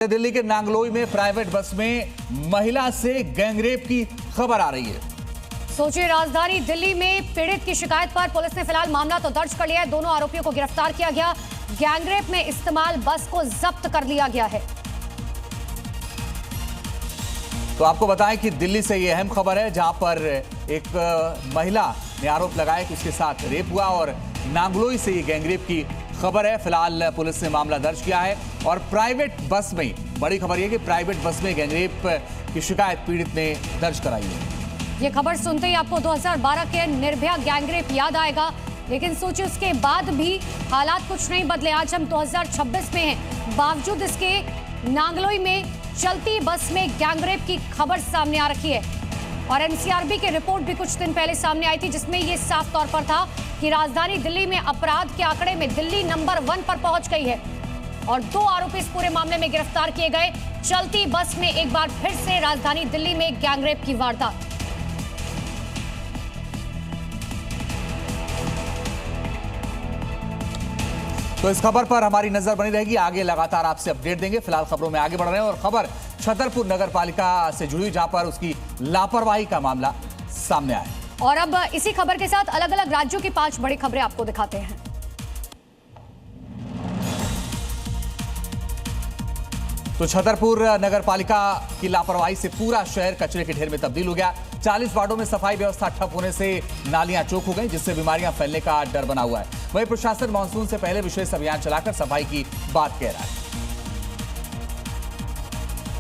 दिल्ली के नांगलोई में private bus में महिला से गैंगरेप की खबर आ रही है। सोचिए, राजधानी दिल्ली में पीड़ित की शिकायत पर पुलिस ने फिलहाल मामला तो दर्ज कर लिया है। दोनों आरोपियों को गिरफ्तार किया गया। गैंगरेप में इस्तेमाल बस को जब्त कर लिया गया है। तो आपको बताएं कि दिल्ली से यह अहम खबर है, जहां पर एक महिला ने आरोप लगाया कि उसके साथ रेप हुआ और नांगलोई से ये गैंगरेप की खबर है। फिलहाल पुलिस ने मामला दर्ज किया है और प्राइवेट बस में, बड़ी खबर यह कि प्राइवेट बस में गैंगरेप की शिकायत पीड़ित ने दर्ज कराई है। ये खबर सुनते ही आपको 2012 के निर्भया गैंगरेप याद आएगा, लेकिन सोचिए उसके बाद भी हालात कुछ नहीं बदले। आज हम 2026 में हैं, बावजूद इसके नांगलोई में चलती बस में गैंगरेप की खबर सामने आ रखी है। और एनसीआरबी की रिपोर्ट भी कुछ दिन पहले सामने आई थी, जिसमें यह साफ तौर पर था कि राजधानी दिल्ली में अपराध के आंकड़े में दिल्ली नंबर 1 पर पहुंच गई है और 2 आरोपी इस पूरे मामले में गिरफ्तार किए गए। चलती बस में एक बार फिर से राजधानी दिल्ली में गैंगरेप की वारदात। तो इस खबर पर हमारी नजर बनी रहेगी, आगे लगातार आपसे अपडेट देंगे। फिलहाल खबरों में आगे बढ़ रहे हैं और खबर छतरपुर नगर पालिका से जुड़ी हुई, जहां पर उसकी लापरवाही का मामला सामने आया। और अब इसी खबर के साथ अलग अलग राज्यों की 5 बड़ी खबरें आपको दिखाते हैं। तो छतरपुर नगर पालिका की लापरवाही से पूरा शहर कचरे के ढेर में तब्दील हो गया। 40 वार्डों में सफाई व्यवस्था ठप होने से नालियां चौक हो गई, जिससे बीमारियां फैलने का डर बना हुआ है। वहीं प्रशासन मानसून से पहले विशेष अभियान चलाकर सफाई की बात कह रहा है।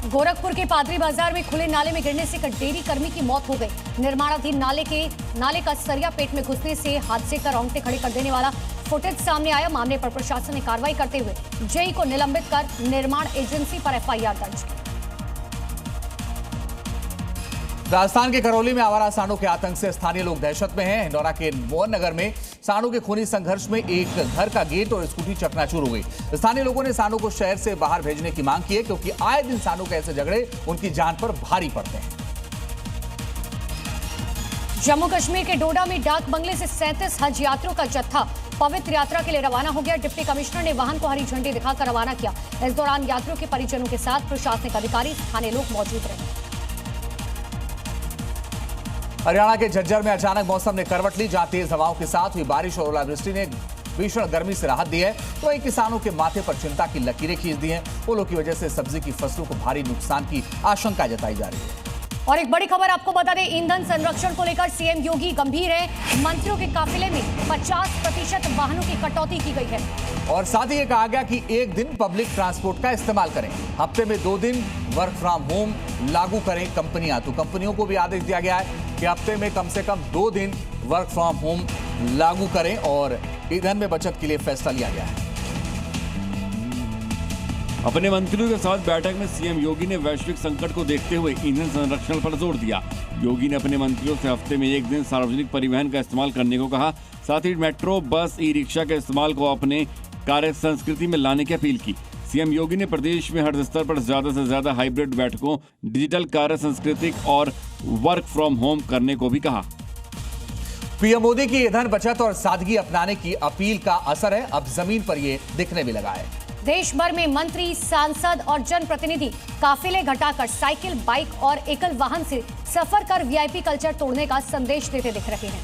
गोरखपुर के पादरी बाजार में खुले नाले में गिरने से एक डेयरी कर्मी की मौत हो गई। निर्माणाधीन नाले का सरिया पेट में घुसने से हादसे का रोंगटे खड़े कर देने वाला फुटेज सामने आया। मामले पर प्रशासन ने कार्रवाई करते हुए जेई को निलंबित कर निर्माण एजेंसी पर एफआईआर दर्ज की। राजस्थान के करौली में आवारा सांडों के आतंक से स्थानीय लोग दहशत में हैं। इंदौरा के मोहन नगर में सांडों के खूनी संघर्ष में एक घर का गेट और स्कूटी चकनाचूर हो गई। स्थानीय लोगों ने सांडों को शहर से बाहर भेजने की मांग की है, क्योंकि आए दिन सांडों के ऐसे झगड़े उनकी जान पर भारी पड़ते हैं। जम्मू कश्मीर के डोडा में डाक बंगले से 37 हज यात्रियों का जत्था पवित्र यात्रा के लिए रवाना हो गया। डिप्टी कमिश्नर ने वाहन को हरी झंडी दिखाकर रवाना किया। इस दौरान यात्रियों के परिजनों के साथ प्रशासनिक अधिकारी, स्थानीय लोग मौजूद रहे। हरियाणा के झज्जर में अचानक मौसम ने करवट ली, जहां तेज हवाओं के साथ हुई बारिश और ओलावृष्टि ने भीषण गर्मी से राहत दी है। तो वहीं किसानों के माथे पर चिंता की लकीरें खींच दी हैं। ओलों की वजह से सब्जी की फसलों को भारी नुकसान की आशंका जताई जा रही है। और एक बड़ी खबर आपको बता दें, ईंधन संरक्षण को लेकर सीएम योगी गंभीर है। मंत्रियों के काफिले में 50% वाहनों की कटौती की गई है। और साथ ही ये कहा गया कि एक दिन पब्लिक ट्रांसपोर्ट का इस्तेमाल करें। हफ्ते में 2 दिन वर्क फ्रॉम होम लागू करें कंपनियां। तो कंपनियों को भी आदेश दिया गया है कि हफ्ते में कम से कम 2 दिन वर्क फ्रॉम होम लागू करें और ईंधन में बचत के लिए फैसला लिया गया है। अपने मंत्रियों के साथ बैठक में सीएम योगी ने वैश्विक संकट को देखते हुए ईंधन संरक्षण पर जोर दिया। योगी ने अपने मंत्रियों से हफ्ते में 1 दिन सार्वजनिक परिवहन का इस्तेमाल करने को कहा। साथ ही मेट्रो, बस, ई रिक्शा के इस्तेमाल को अपने कार्य संस्कृति में लाने की अपील की। सीएम योगी ने प्रदेश में हर स्तर पर ज्यादा से ज्यादा हाइब्रिड बैठकों, डिजिटल कार्य संस्कृति और वर्क फ्रॉम होम करने को भी कहा। पीएम मोदी की ईंधन बचत और सादगी अपनाने की अपील का असर है, अब जमीन पर ये दिखने भी लगा है। देश भर में मंत्री, सांसद और जनप्रतिनिधि काफिले घटाकर साइकिल, बाइक और एकल वाहन से सफर कर वीआईपी कल्चर तोड़ने का संदेश देते दिख रहे हैं।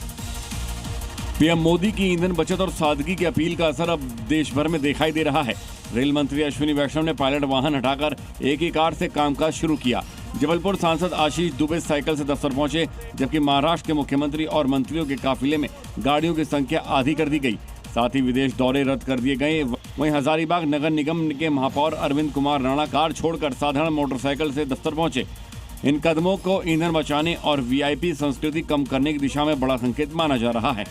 पीएम मोदी की ईंधन बचत और सादगी की अपील का असर अब देश भर में दिखाई दे रहा है। रेल मंत्री अश्विनी वैष्णव ने पायलट वाहन हटाकर एक ही कार से कामकाज शुरू किया। जबलपुर सांसद आशीष दुबे साइकिल से दफ्तर पहुंचे, जबकि महाराष्ट्र के मुख्यमंत्री और मंत्रियों के काफिले में गाड़ियों की संख्या आधी कर दी गई। साथ ही विदेश दौरे रद्द कर दिए गए। वहीं हजारीबाग नगर निगम के महापौर अरविंद कुमार राणा कार छोड़कर साधारण मोटरसाइकिल से दफ्तर पहुंचे। इन कदमों को ईंधन बचाने और वीआईपी संस्कृति कम करने की दिशा में बड़ा संकेत माना जा रहा है।